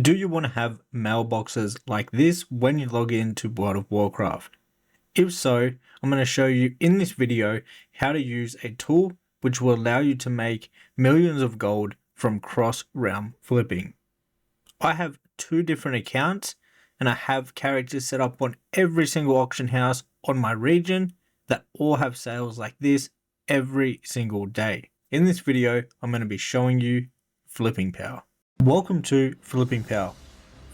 Do you want to have mailboxes like this when you log into World of Warcraft? If so, I'm going to show you in this video how to use a tool which will allow you to make millions of gold from cross-realm flipping. I have two different accounts and I have characters set up on every single auction house on my region that all have sales like this every single day. In this video, I'm going to be showing you flippingpal. Welcome to flippingpal.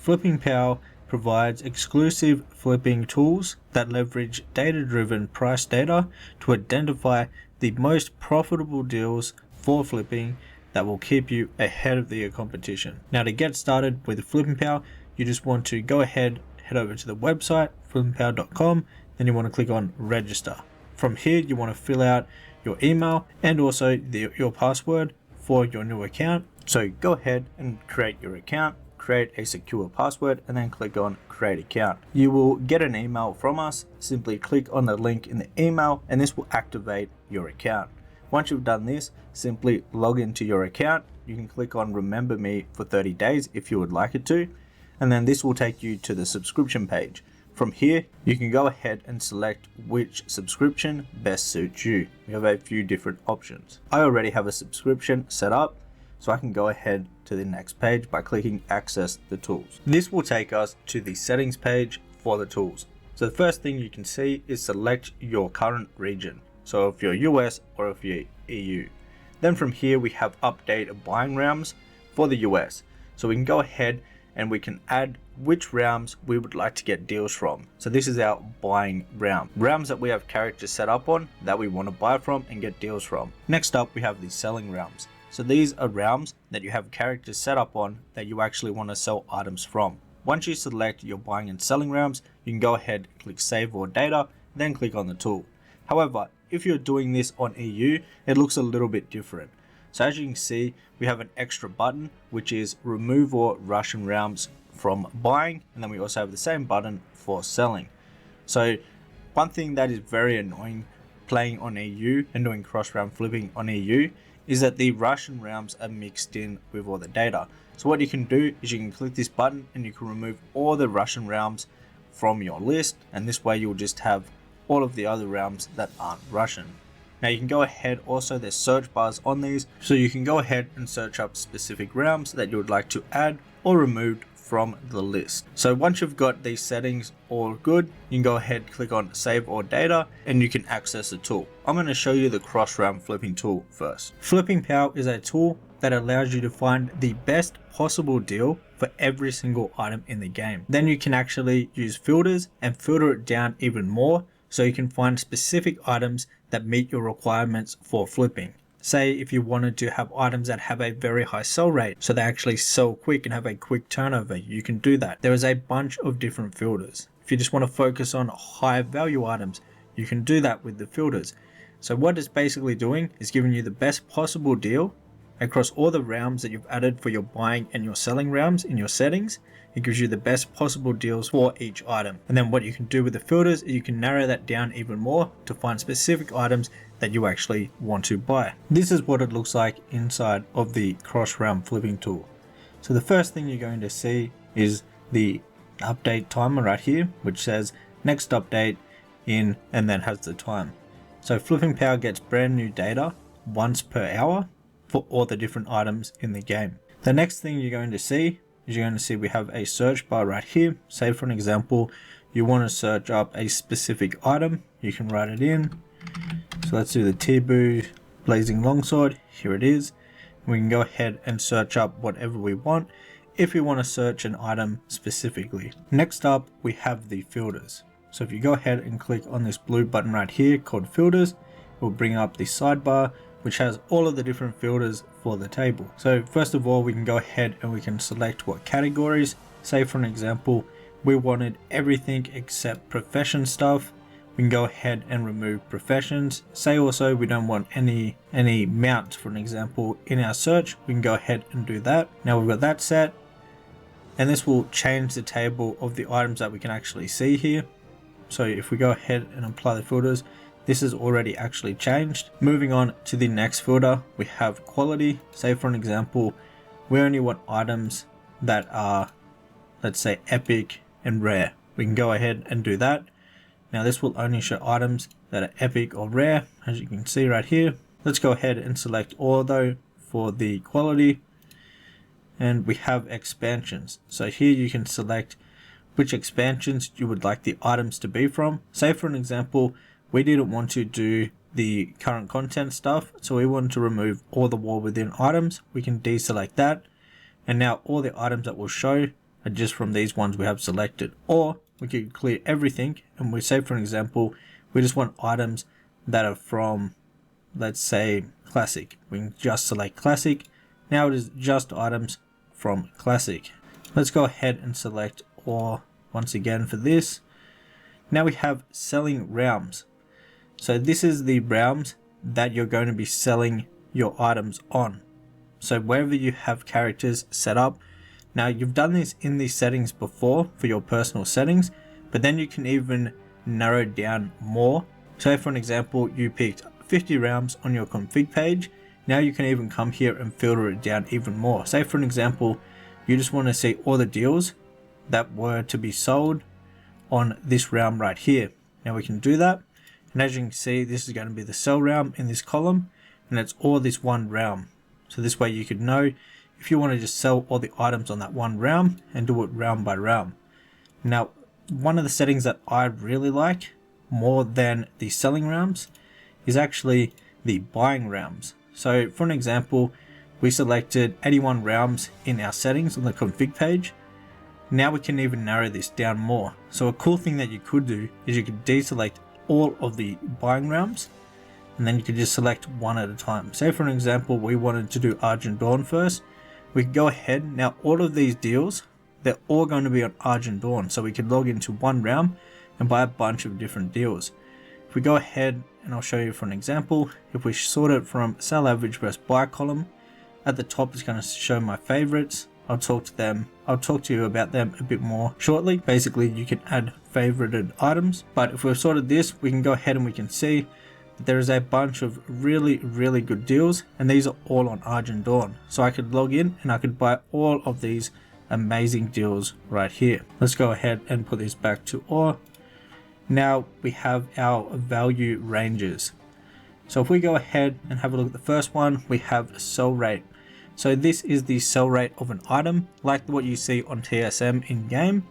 Flippingpal provides exclusive flipping tools that leverage data-driven price data to identify the most profitable deals for flipping that will keep you ahead of the competition. Now, to get started with flippingpal, you just want to go ahead, head over to the website flippingpal.com, then you want to click on register. From here, you want to fill out your email and also your password for your new account. So go ahead and create your account, create a secure password, and then click on create account. You will get an email from us. Simply click on the link in the email and this will activate your account. Once you've done this, simply log into your account. You can click on remember me for 30 days if you would like it to, and then this will take you to the subscription page. From here, you can go ahead and select which subscription best suits you. We have a few different options. I already have a subscription set up, so I can go ahead to the next page by clicking access the tools. This will take us to the settings page for the tools. So the first thing you can see is select your current region. So if you're US or if you're EU. Then from here we have update buying realms for the US. So we can go ahead and we can add which realms we would like to get deals from. So this is our buying realm. Realms that we have characters set up on that we want to buy from and get deals from. Next up we have the selling realms. So these are realms that you have characters set up on that you actually want to sell items from. Once you select your buying and selling realms, you can go ahead, click save or data, then click on the tool. However, if you're doing this on EU, it looks a little bit different. So as you can see, we have an extra button, which is remove all Russian realms from buying. And then we also have the same button for selling. So one thing that is very annoying playing on EU and doing cross-realm flipping on EU is that the Russian realms are mixed in with all the data. So what you can do is you can click this button and you can remove all the Russian realms from your list. And this way you'll just have all of the other realms that aren't Russian. Now you can go ahead, also there's search bars on these, so you can go ahead and search up specific realms that you would like to add or remove from the list. So once you've got these settings all good, you can go ahead, click on save or data, and you can access the tool. I'm going to show you the cross-realm flipping tool first. flippingpal is a tool that allows you to find the best possible deal for every single item in the game. Then you can actually use filters and filter it down even more, so you can find specific items that meet your requirements for flipping. Say if you wanted to have items that have a very high sell rate, so they actually sell quick and have a quick turnover, you can do that. There is a bunch of different filters. If you just want to focus on high value items, you can do that with the filters. So what it's basically doing is giving you the best possible deal across all the realms that you've added for your buying and your selling realms in your settings. It gives you the best possible deals for each item. And then what you can do with the filters is you can narrow that down even more to find specific items that you actually want to buy. This is what it looks like inside of the cross-realm flipping tool. So the first thing you're going to see is the update timer right here, which says next update in, and then has the time. So flippingpal gets brand new data once per hour for all the different items in the game. The next thing you're going to see is you're going to see we have a search bar right here. Say for an example, you want to search up a specific item, you can write it in. So let's do the Tibu Blazing Longsword. Here it is. We can go ahead and search up whatever we want if we want to search an item specifically. Next up, we have the filters. So if you go ahead and click on this blue button right here called filters, it will bring up the sidebar, which has all of the different filters for the table. So first of all, we can go ahead and we can select what categories. Say for an example, we wanted everything except profession stuff. We can go ahead and remove professions. Say also we don't want any mounts, for an example, in our search. We can go ahead and do that. Now we've got that set, and this will change the table of the items that we can actually see here. So if we go ahead and apply the filters, this is already actually changed. Moving on to the next filter, we have quality. Say for an example, we only want items that are, let's say, epic and rare. We can go ahead and do that. Now this will only show items that are epic or rare, as you can see right here. Let's go ahead and select all though for the quality. And we have expansions. So here you can select which expansions you would like the items to be from. Say for an example, we didn't want to do the current content stuff, so we wanted to remove all the war within items. We can deselect that, and now all the items that will show are just from these ones we have selected. Or we could clear everything, and we say for an example, we just want items that are from, let's say, classic. We can just select classic. Now it is just items from classic. Let's go ahead and select all once again for this. Now we have selling realms. So this is the realms that you're going to be selling your items on. So wherever you have characters set up, now you've done this in these settings before for your personal settings, but then you can even narrow down more. So for an example, you picked 50 realms on your config page. Now you can even come here and filter it down even more. Say for an example, you just want to see all the deals that were to be sold on this realm right here. Now we can do that. And as you can see, this is going to be the sell realm in this column, and it's all this one realm. So this way you could know if you want to just sell all the items on that one realm and do it realm by realm. Now, one of the settings that I really like more than the selling realms is actually the buying realms. So for an example, we selected 81 realms in our settings on the config page. Now we can even narrow this down more. So a cool thing that you could do is you could deselect all of the buying realms, and then you could just select one at a time. Say for an example, we wanted to do Argent Dawn first. We could go ahead. Now all of these deals, they're all going to be on Argent Dawn. So we could log into one realm and buy a bunch of different deals. If we go ahead, and I'll show you for an example, if we sort it from sell average versus buy column, at the top is going to show my favorites. I'll talk to you about them a bit more shortly. Basically, you can add favorited items, but if we've sorted this, we can go ahead and we can see that there is a bunch of really good deals, and these are all on Argent Dawn. So I could log in and I could buy all of these amazing deals right here. Let's go ahead and put this back to all. Now we have our value ranges. So if we go ahead and have a look at the first one, we have sell rate. So this is the sell rate of an item, like what you see on TSM in game.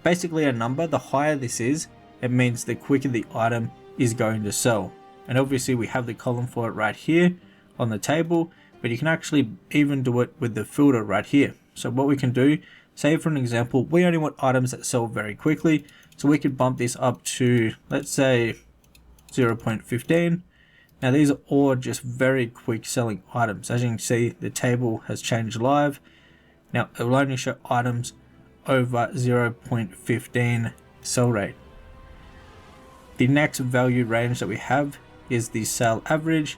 Basically a number, the higher this is, it means the quicker the item is going to sell. And obviously we have the column for it right here on the table, but you can actually even do it with the filter right here. So what we can do, say for an example, we only want items that sell very quickly. So we could bump this up to, let's say, 0.15. Now these are all just very quick selling items. As you can see, the table has changed live. Now it will only show items over 0.15 sell rate. The next value range that we have is the sale average.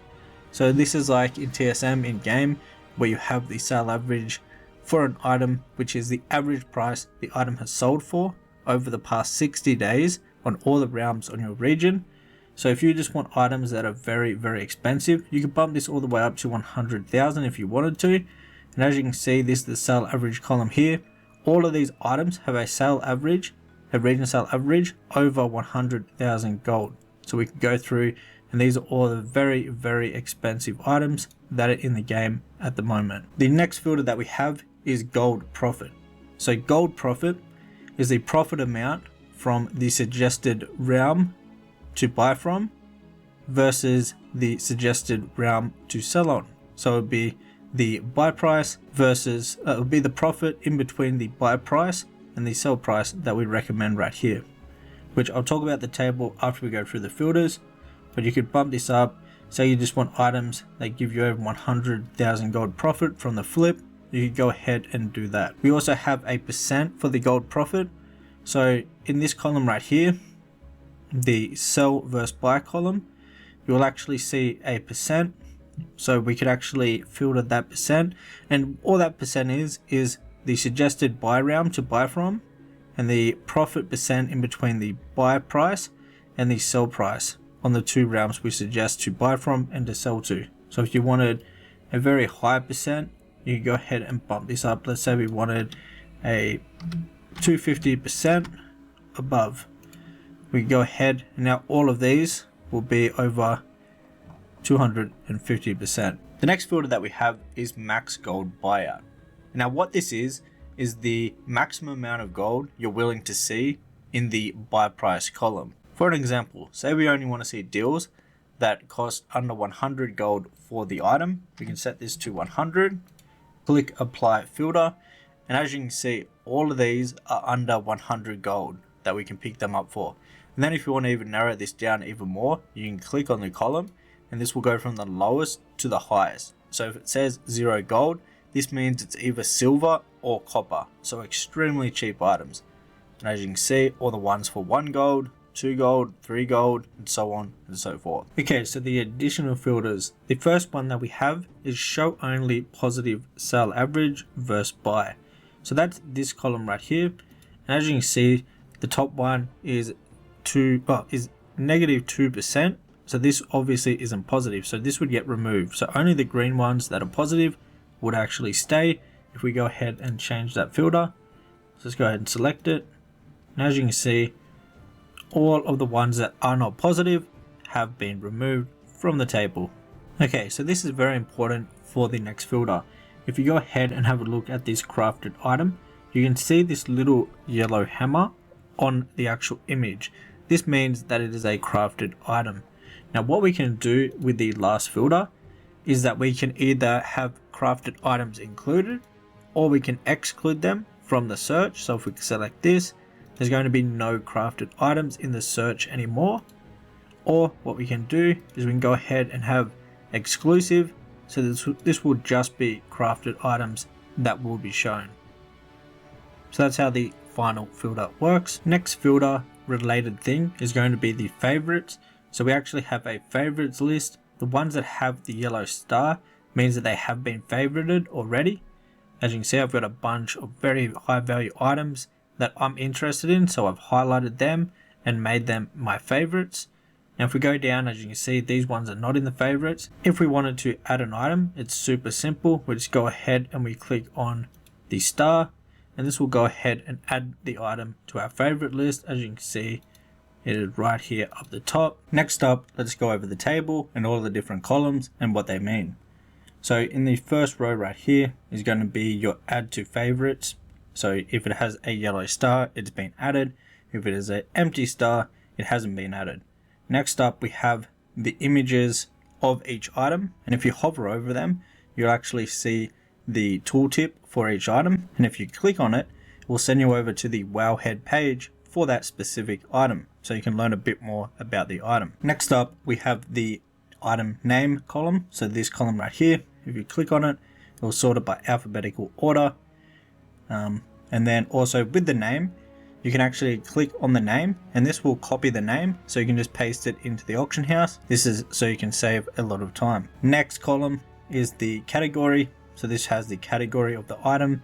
So this is like in TSM in game, where you have the sale average for an item, which is the average price the item has sold for over the past 60 days on all the realms on your region. So if you just want items that are very expensive, you can bump this all the way up to 100,000 if you wanted to. And as you can see, this is the sale average column here. All of these items have a sale average, a region sale average over 100,000 gold. So we can go through, and these are all the very expensive items that are in the game at the moment. The next filter that we have is gold profit. So gold profit is the profit amount from the suggested realm to buy from versus the suggested realm to sell on. So it would be the buy price versus it would be the profit in between the buy price and the sell price that we recommend right here, which I'll talk about the table after we go through the filters. But you could bump this up. Say you just want items that give you over 100,000 gold profit from the flip, you could go ahead and do that. We also have a percent for the gold profit. So in this column right here, the sell versus buy column, you will actually see a percent. So we could actually filter that percent, and all that percent is the suggested buy realm to buy from, and the profit percent in between the buy price and the sell price on the two realms we suggest to buy from and to sell to. So if you wanted a very high percent, you can go ahead and bump this up. Let's say we wanted a 250% above. We go ahead and now all of these will be over 250%. The next filter that we have is max gold buyout. Now what this is the maximum amount of gold you're willing to see in the buy price column. For an example, say we only want to see deals that cost under 100 gold for the item. We can set this to 100, click apply filter, and as you can see, all of these are under 100 gold that we can pick them up for. And then if you want to even narrow this down even more, you can click on the column and this will go from the lowest to the highest. So if it says 0 gold, this means it's either silver or copper, so extremely cheap items. And as you can see, all the ones for 1 gold, 2 gold, 3 gold, and so on and so forth. Okay, so the additional filters. The first one that we have is show only positive sale average versus buy. So that's this column right here. And as you can see, the top one is negative 2%. So this obviously isn't positive. So this would get removed. So only the green ones that are positive would actually stay. If we go ahead and change that filter, so let's go ahead and select it. And as you can see, all of the ones that are not positive have been removed from the table. Okay, so this is very important for the next filter. If you go ahead and have a look at this crafted item, you can see this little yellow hammer on the actual image. This means that it is a crafted item. Now what we can do with the last filter is that we can either have crafted items included or we can exclude them from the search. So if we select this, there's going to be no crafted items in the search anymore. Or what we can do is we can go ahead and have exclusive. So this will just be crafted items that will be shown. So that's how the final filter works. Next filter related thing is going to be the favorites. So we actually have a favorites list. The ones that have the yellow star means that they have been favorited already. As you can see, I've got a bunch of very high value items that I'm interested in, so I've highlighted them and made them my favorites. Now if we go down, as you can see, these ones are not in the favorites. If we wanted to add an item, it's super simple. We just go ahead and we click on the star, and this will go ahead and add the item to our favorite list. As you can see, it is right here up the top. Next up, let's go over the table and all the different columns and what they mean. So in the first row right here is going to be your add to favorites. So if it has a yellow star, it's been added. If it is an empty star, it hasn't been added. Next up, we have the images of each item. And if you hover over them, you'll actually see the tooltip for each item. And if you click on it, it will send you over to the Wowhead page for that specific item. So you can learn a bit more about the item. Next up, we have the item name column. So this column right here, if you click on it, it will sort it by alphabetical order. And then also with the name, you can actually click on the name and this will copy the name, so you can just paste it into the auction house. This is so you can save a lot of time. Next column is the category. So this has the category of the item.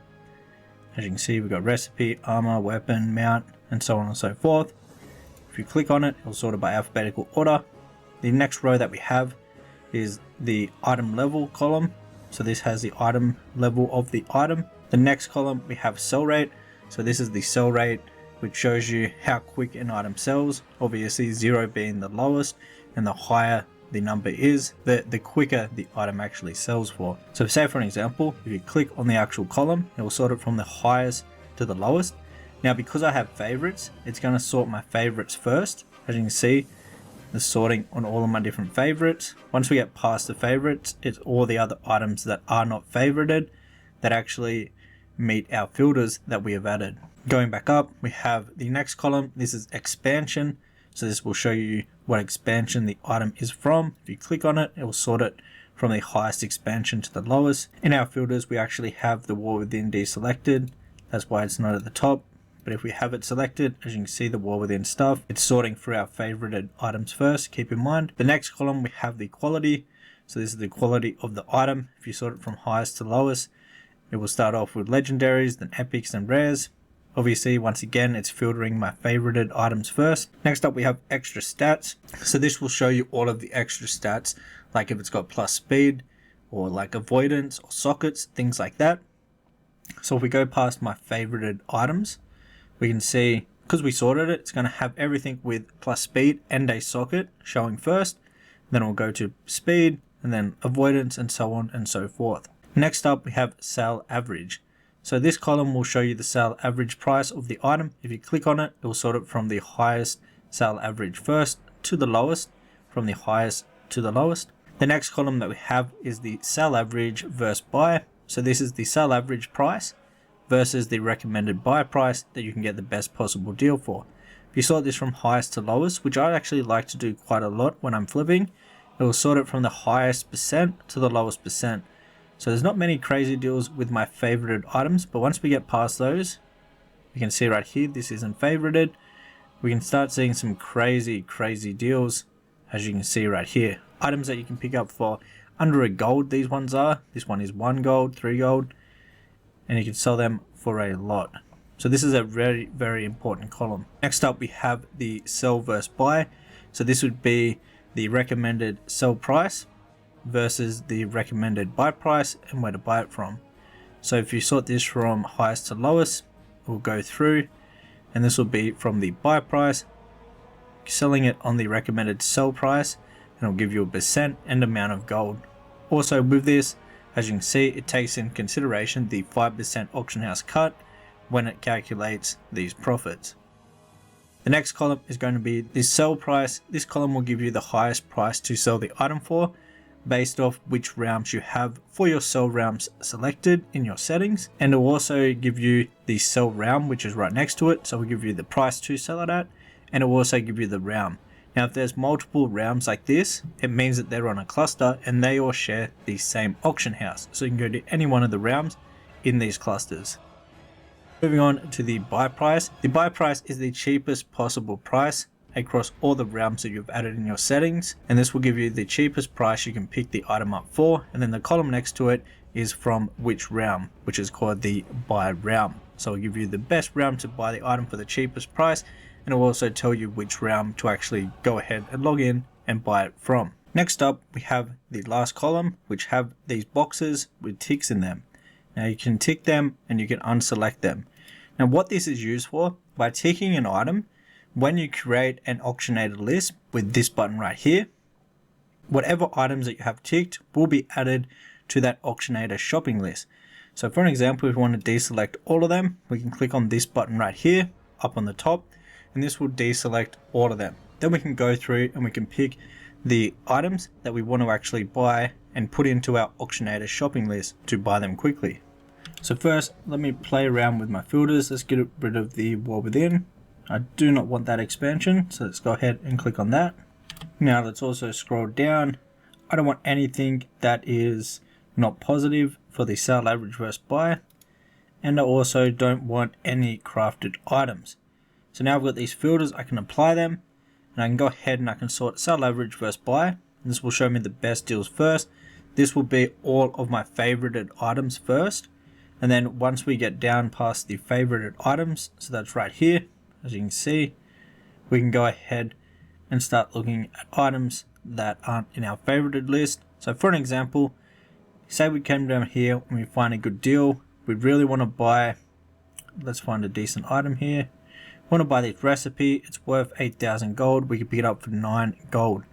As you can see, we've got recipe, armor, weapon, mount, and so on and so forth. If you click on it, it'll sort it by alphabetical order. The next row that we have is the item level column. So this has the item level of the item. The next column we have sell rate. So this is the sell rate, which shows you how quick an item sells. Obviously 0 being the lowest, and the higher the number is, the quicker the item actually sells for. So say for an example, if you click on the actual column, it will sort it from the highest to the lowest. Now because I have favorites, it's going to sort my favorites first. As you can see, the sorting on all of my different favorites. Once we get past the favorites, it's all the other items that are not favorited that actually meet our filters that we have added. Going back up, we have the next column. This is expansion. So this will show you what expansion the item is from. If you click on it, it will sort it from the highest expansion to the lowest. In our filters, we actually have the War Within deselected. That's why it's not at the top. But if we have it selected, as you can see, the War Within stuff, it's sorting through our favorited items first, keep in mind. The next column, we have the quality. So this is the quality of the item. If you sort it from highest to lowest, it will start off with legendaries, then epics, then rares. Obviously, once again, it's filtering my favorited items first. Next up, we have extra stats. So this will show you all of the extra stats, like if it's got plus speed, or like avoidance, or sockets, things like that. So if we go past my favorited items, we can see, because we sorted it, it's going to have everything with plus speed and a socket showing first. Then we'll go to speed and then avoidance and so on and so forth. Next up, we have sale average. So this column will show you the sale average price of the item. If you click on it, it will sort it from the highest sale average first to the lowest, from the highest to the lowest. The next column that we have is the sale average versus buy. So this is the sale average price versus the recommended buy price that you can get the best possible deal for. If you sort this from highest to lowest, which I actually like to do quite a lot when I'm flipping, it will sort it from the highest percent to the lowest percent. So there's not many crazy deals with my favorited items, but once we get past those, you can see right here, this isn't favorited. We can start seeing some crazy deals, as you can see right here. Items that you can pick up for under a gold, these ones are. This one is 1 gold, 3 gold, and you can sell them for a lot. So this is a very important column. Next up, we have the sell versus buy. So this would be the recommended sell price versus the recommended buy price and where to buy it from. So if you sort this from highest to lowest, we'll go through, and this will be from the buy price, selling it on the recommended sell price, and it'll give you a percent and amount of gold. Also with this, as you can see, it takes in consideration the 5% auction house cut when it calculates these profits. The next column is going to be the sell price. This column will give you the highest price to sell the item for, based off which realms you have for your sell realms selected in your settings, and it will also give you the sell realm, which is right next to it. So we'll give you the price to sell it at, and it will also give you the realm. Now if there's multiple realms like this, it means that they're on a cluster and they all share the same auction house, so you can go to any one of the realms in these clusters. Moving on to the buy price. The buy price is the cheapest possible price across all the realms that you've added in your settings, and this will give you the cheapest price you can pick the item up for, and then the column next to it is from which realm, which is called the buy realm. So it'll give you the best realm to buy the item for the cheapest price, and it will also tell you which realm to actually go ahead and log in and buy it from. Next up, we have the last column, which have these boxes with ticks in them. Now you can tick them and you can unselect them. Now what this is used for, by ticking an item, when you create an auctionated list with this button right here, whatever items that you have ticked will be added to that auctionator shopping list. So for an example, if we want to deselect all of them, we can click on this button right here up on the top, and this will deselect all of them. Then we can go through and we can pick the items that we want to actually buy and put into our auctionator shopping list to buy them quickly. So first, let me play around with my filters. Let's get rid of the wall within. I do not want that expansion, so let's go ahead and click on that. Now let's also scroll down. I don't want anything that is not positive for the sale average versus buy, and I also don't want any crafted items. So now I've got these filters, I can apply them, and I can go ahead and I can sort sale average versus buy, and this will show me the best deals first. This will be all of my favorited items first, and then once we get down past the favorited items, so that's right here, as you can see, we can go ahead and start looking at items that aren't in our favorited list. So for an example, say we came down here and we find a good deal, we really want to buy, let's find a decent item here. We want to buy this recipe, it's worth 8,000 gold, we can pick it up for 9 gold.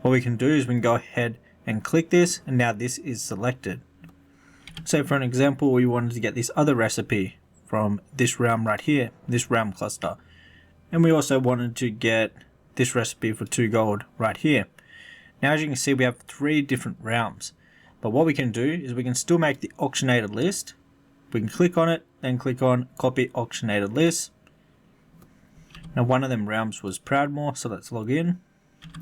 What we can do is we can go ahead and click this, and now this is selected. So for an example, we wanted to get this other recipe from this realm right here, this realm cluster. And we also wanted to get this recipe for 2 gold right here. Now as you can see, we have 3 different realms. But what we can do is we can still make the auctionated list. We can click on it, then click on copy auctionated list. Now one of them realms was Proudmoore, so let's log in.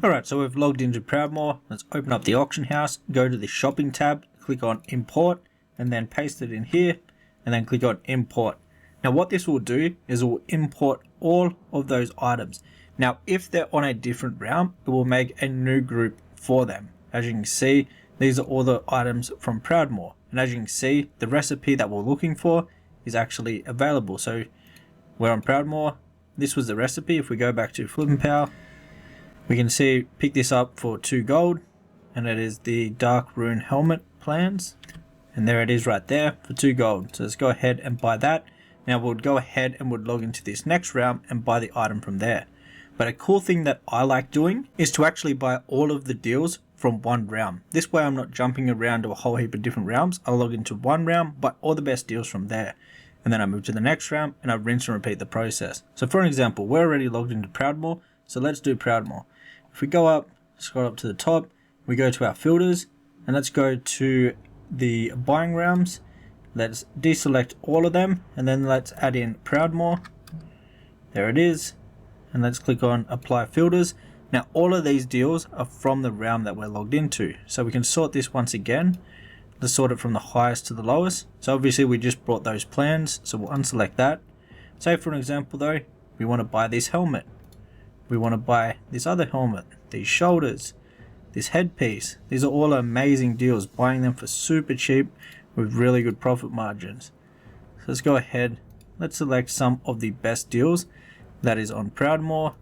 Alright, so we've logged into Proudmoore. Let's open up the auction house, go to the shopping tab, click on import, and then paste it in here, and then click on import. Now what this will do is it will import all of those items. Now if they're on a different realm, it will make a new group for them. As you can see, these are all the items from Proudmoore, and as you can see, the recipe that we're looking for is actually available. So we're on Proudmoore, this was the recipe. If we go back to flippingpal, we can see pick this up for 2 gold, and it is the dark rune helmet plans. And there it is right there for 2 gold. So let's go ahead and buy that. Now we'll go ahead and we'll log into this next realm and buy the item from there. But a cool thing that I like doing is to actually buy all of the deals from one realm. This way I'm not jumping around to a whole heap of different realms. I'll log into one realm, buy all the best deals from there. And then I move to the next realm and I rinse and repeat the process. So for an example, we're already logged into Proudmoore. So let's do Proudmoore. If we go up, scroll up to the top, we go to our filters and let's go to the buying realms. Let's deselect all of them and then let's add in Proudmoore. There it is. And let's click on apply filters. Now all of these deals are from the realm that we're logged into. So we can sort this once again. Let's sort it from the highest to the lowest. So obviously we just brought those plans. So we'll unselect that. Say for an example though, we want to buy this helmet. We want to buy this other helmet, these shoulders, this headpiece. These are all amazing deals, buying them for super cheap with really good profit margins. So let's go ahead, let's select some of the best deals that is on Proudmoore.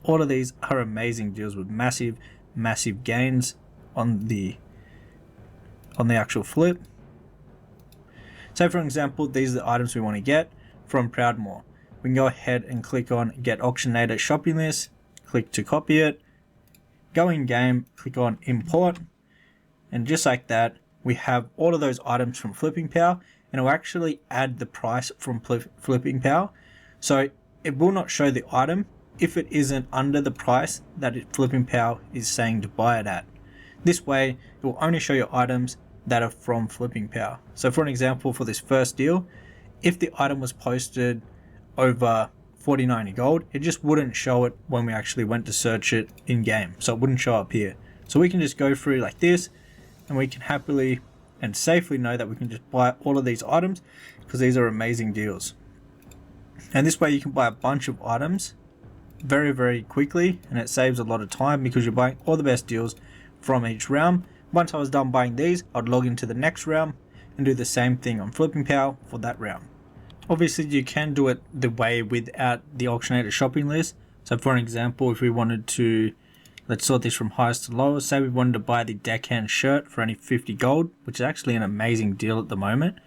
All of these are amazing deals with massive gains on the actual flip. So for example, these are the items we want to get from Proudmoore. We can go ahead and click on get auctionator shopping list, click to copy it, go in game, click on import, and just like that we have all of those items from flippingpal, and it will actually add the price from flippingpal. So it will not show the item if it isn't under the price that flippingpal is saying to buy it at. This way it will only show you items that are from flippingpal. So for an example, for this first deal, if the item was posted over 40.90 gold, it just wouldn't show it when we actually went to search it in game, so it wouldn't show up here. So we can just go through like this and we can happily and safely know that we can just buy all of these items because these are amazing deals. And this way you can buy a bunch of items very quickly, and it saves a lot of time because you're buying all the best deals from each realm. Once I was done buying these, I'd log into the next realm and do the same thing on flippingpal for that realm. Obviously you can do it the way without the auctionator shopping list. So for an example, if we wanted to, let's sort this from highest to lowest. Say we wanted to buy the deckhand shirt for only 50 gold, which is actually an amazing deal at the moment.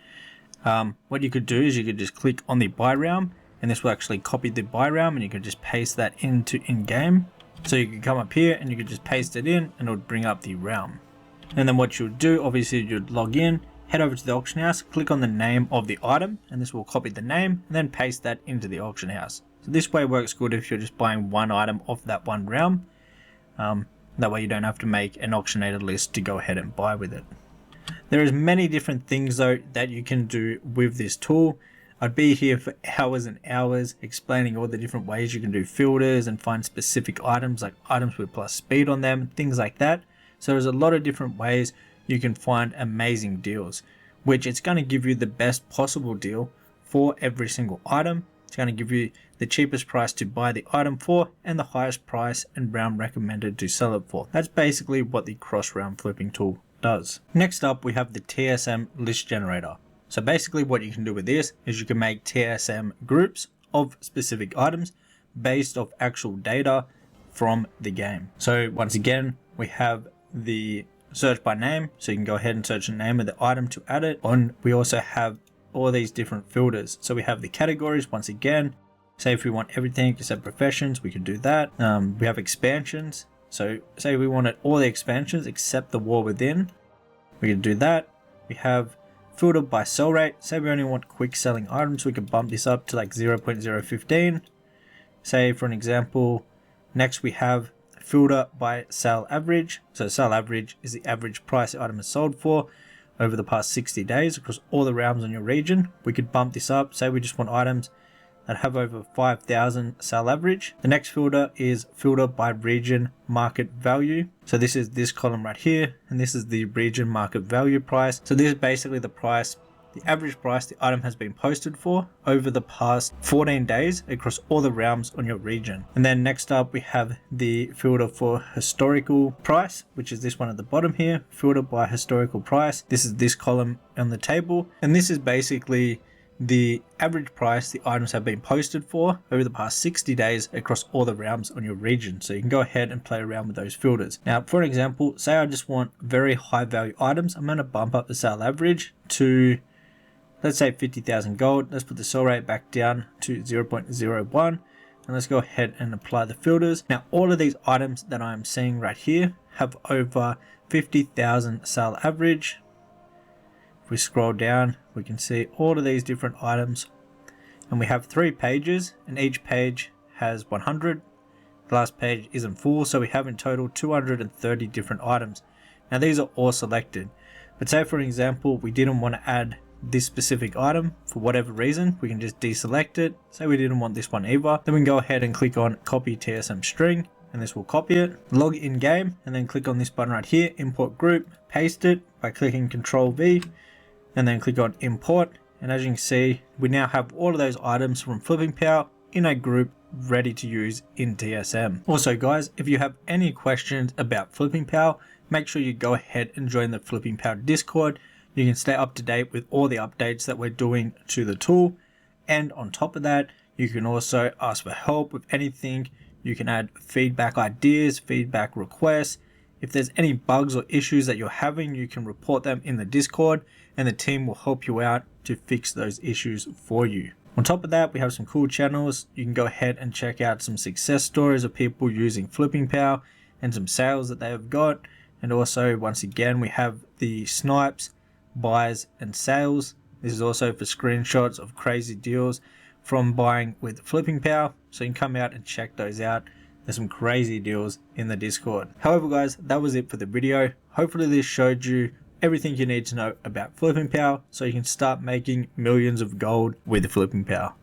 What you could do is you could just click on the buy realm, and this will actually copy the buy realm, and you could just paste that into in-game. So you could come up here and you could just paste it in and it would bring up the realm. And then what you would do, obviously you'd log in, head over to the auction house, click on the name of the item, and this will copy the name and then paste that into the auction house. So this way works good if you're just buying one item off that one realm. That way you don't have to make an auctionator list to go ahead and buy with it. There is many different things though that you can do with this tool. I'd be here for hours and hours explaining all the different ways you can do filters and find specific items, like items with plus speed on them, things like that. So there's a lot of different ways you can find amazing deals, which it's going to give you the best possible deal for every single item. It's going to give you the cheapest price to buy the item for and the highest price and realm recommended to sell it for. That's basically what the cross realm flipping tool does. Next up, we have the TSM list generator. So basically what you can do with this is you can make TSM groups of specific items based off actual data from the game. So once again, we have the search by name, so you can go ahead and search the name of the item to add it on. We also have all these different filters. So we have the categories. Once again, say if we want everything except professions, we could do that. We have expansions. So say we wanted all the expansions except the war within, we could do that. We have filter by sell rate. Say we only want quick selling items, we could bump this up to like 0.015. Say for an example, next we have filter by sale average. So sale average is the average price the item is sold for over the past 60 days across all the realms in your region. We could bump this up. Say we just want items that have over 5,000 sale average. The next filter is filter by region market value. So this is this column right here, and this is the region market value price. So this is basically the price, the average price the item has been posted for over the past 14 days across all the realms on your region. And then next up we have the filter for historical price, which is this one at the bottom here, filter by historical price. This is this column on the table, and this is basically the average price the items have been posted for over the past 60 days across all the realms on your region. So you can go ahead and play around with those filters. Now, for an example, say I just want very high value items. I'm going to bump up the sale average to, let's say, 50,000 gold. Let's put the sell rate back down to 0.01. And let's go ahead and apply the filters. Now, all of these items that I'm seeing right here have over 50,000 sale average. If we scroll down, we can see all of these different items, and we have 3 pages, and each page has 100. The last page isn't full, so we have in total 230 different items. Now these are all selected, but say for example we didn't want to add this specific item for whatever reason, we can just deselect it. Say we didn't want this one either, then we can go ahead and click on copy TSM string, and this will copy it, log in game, and then click on this button right here, import group, paste it by clicking Ctrl V, and then click on import. And as you can see, we now have all of those items from flippingpal in a group ready to use in TSM. Also guys, if you have any questions about flippingpal, make sure you go ahead and join the flippingpal Discord. You can stay up to date with all the updates that we're doing to the tool. And on top of that, you can also ask for help with anything. You can add feedback ideas, feedback requests. If there's any bugs or issues that you're having, you can report them in the Discord, and the team will help you out to fix those issues for you. On top of that, we have some cool channels. You can go ahead and check out some success stories of people using flippingpal and some sales that they have got. And also, once again, we have the snipes, buys and sales. This is also for screenshots of crazy deals from buying with flippingpal, so you can come out and check those out. There's some crazy deals in the Discord. However guys, that was it for the video. Hopefully this showed you everything you need to know about flippingpal, so you can start making millions of gold with flippingpal.